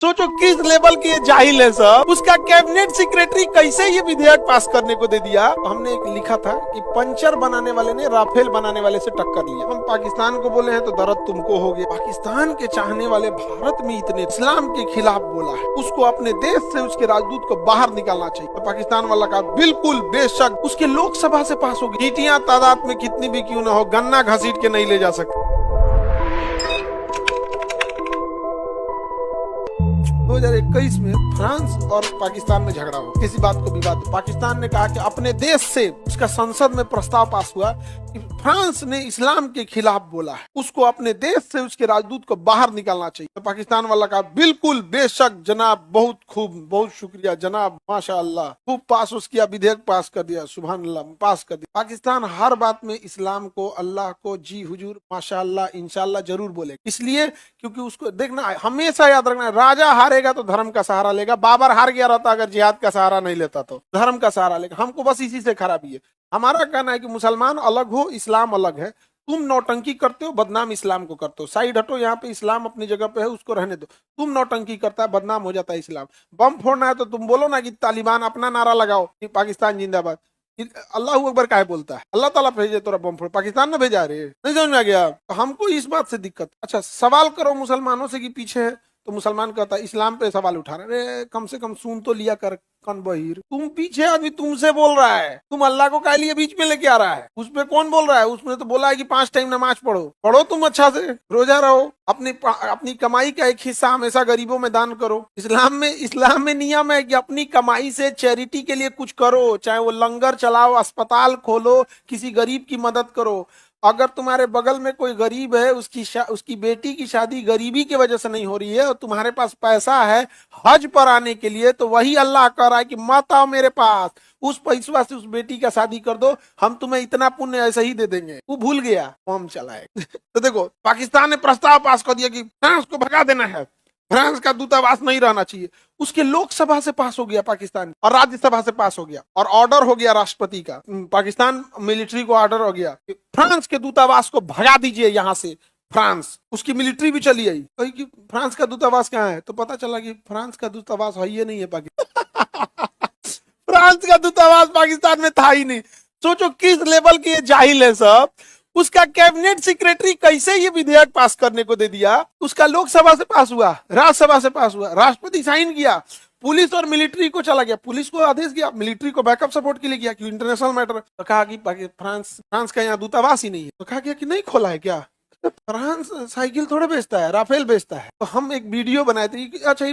सोचो किस लेवल के ये जाहिल है सब। उसका कैबिनेट सेक्रेटरी कैसे ये विधेयक पास करने को दे दिया। हमने एक लिखा था कि पंचर बनाने वाले ने राफेल बनाने वाले से टक्कर लिया। हम पाकिस्तान को बोले हैं तो दर्द तुमको हो गया। पाकिस्तान के चाहने वाले भारत में इतने इस्लाम के खिलाफ बोला है, उसको अपने देश से उसके राजदूत को बाहर निकालना चाहिए। तो पाकिस्तान वाला का बिल्कुल बेशक उसके लोकसभा से पास होगी। चीटियां तादाद में कितनी भी क्यों न हो, गन्ना घसीट के नहीं ले जा सकते। 2021 में फ्रांस और पाकिस्तान में झगड़ा हुआ, किसी बात को विवाद। पाकिस्तान ने कहा कि अपने देश से, उसका संसद में प्रस्ताव पास हुआ कि फ्रांस ने इस्लाम के खिलाफ बोला है, उसको अपने देश से उसके राजदूत को बाहर निकालना चाहिए। तो पाकिस्तान वाला कहा बिल्कुल बेशक जनाब, बहुत खूब, बहुत शुक्रिया जनाब, माशाअल्लाह, खूब पास उस किया, विधेयक पास कर दिया, सुभान अल्लाह, पास कर दिया। पाकिस्तान हर बात में इस्लाम को, अल्लाह को जी हुजूर, माशाअल्लाह, इंशाअल्लाह जरूर बोले। इसलिए क्योंकि उसको देखना, हमेशा याद रखना, राजा हारेगा तो धर्म का सहारा लेगा। बाबर हार गया रहता अगर जिहाद का सहारा नहीं लेता तो धर्म का सहारा लेगा। हमको बस इसी से खराबी है। हमारा कहना है कि मुसलमान अलग हो, इस्लाम अलग है। तुम नौटंकी करते हो, बदनाम इस्लाम को करते हो। साइड हटो, यहाँ पे इस्लाम अपनी जगह पे है, उसको रहने दो। तुम नौटंकी करता है, बदनाम हो जाता है इस्लाम। बम फोड़ना है तो तुम बोलो ना कि तालिबान, अपना नारा लगाओ कि पाकिस्तान जिंदाबाद। अल्लाह अकबर काहे बोलता है? अल्लाह ताला भेजे तोरा बम फोड़, पाकिस्तान ने भेजा रे। नहीं समझ में आ गया? तो हमको इस बात से दिक्कत। अच्छा, सवाल करो मुसलमानों से कि पीछे है, तो मुसलमान कहता है इस्लाम पे सवाल उठा रहे। अरे कम से कम सुन तो लिया कर कन बहिर, तुम पीछे आदमी तुमसे बोल रहा है, तुम अल्लाह को काहे लिए बीच में लेके आ रहा है? उसमें कौन बोल रहा है? उसने तो बोला है कि 5 टाइम नमाज पढ़ो। पढ़ो तुम अच्छा से, रोजा रहो, अपनी कमाई का एक हिस्सा हमेशा गरीबों में दान करो। इस्लाम में नियम है कि अपनी कमाई से चैरिटी के लिए कुछ करो, चाहे वो लंगर चलाओ, अस्पताल खोलो, किसी गरीब की मदद करो। अगर तुम्हारे बगल में कोई गरीब है, उसकी बेटी की शादी गरीबी की वजह से नहीं हो रही है और तुम्हारे पास पैसा है हज पर आने के लिए, तो वही अल्लाह कह रहा है कि मत आओ मेरे पास, उस पैसा से उस बेटी का शादी कर दो, हम तुम्हें इतना पुण्य ऐसे ही दे देंगे। वो भूल गया, हम चलाए। तो देखो, पाकिस्तान ने प्रस्ताव पास कर दिया कि फ्रांस को भगा देना है, फ्रांस का दूतावास नहीं रहना चाहिए। उसके लोकसभा से पास हो गया पाकिस्तान, और राज्यसभा से पास हो गया, और ऑर्डर हो गया राष्ट्रपति का। पाकिस्तान मिलिट्री को ऑर्डर हो गया कि फ्रांस के दूतावास को भगा दीजिए यहाँ से। फ्रांस, उसकी मिलिट्री भी चली आई। कही कि फ्रांस का दूतावास कहाँ है, तो पता चला कि फ्रांस का दूतावास है ही नहीं है पाकिस्तान। फ्रांस का दूतावास पाकिस्तान में था ही नहीं। सोचो किस लेवल के ये जाहिल है सब। उसका कैबिनेट सेक्रेटरी कैसे ये विधेयक पास करने को दे दिया। उसका लोकसभा से पास हुआ, राज्यसभा से पास हुआ, राष्ट्रपति साइन किया, पुलिस और मिलिट्री को चला गया, पुलिस को आदेश दिया, मिलिट्री को बैकअप सपोर्ट के लिए किया कि इंटरनेशनल मैटर। तो कहा कि फ्रांस का यहाँ दूतावास ही नहीं है। तो कहा गया कि नहीं खोला है क्या? फ्रांस साइकिल थोड़े बेचता है, राफेल बेचता है। तो हम एक वीडियो बनाए थे, अच्छा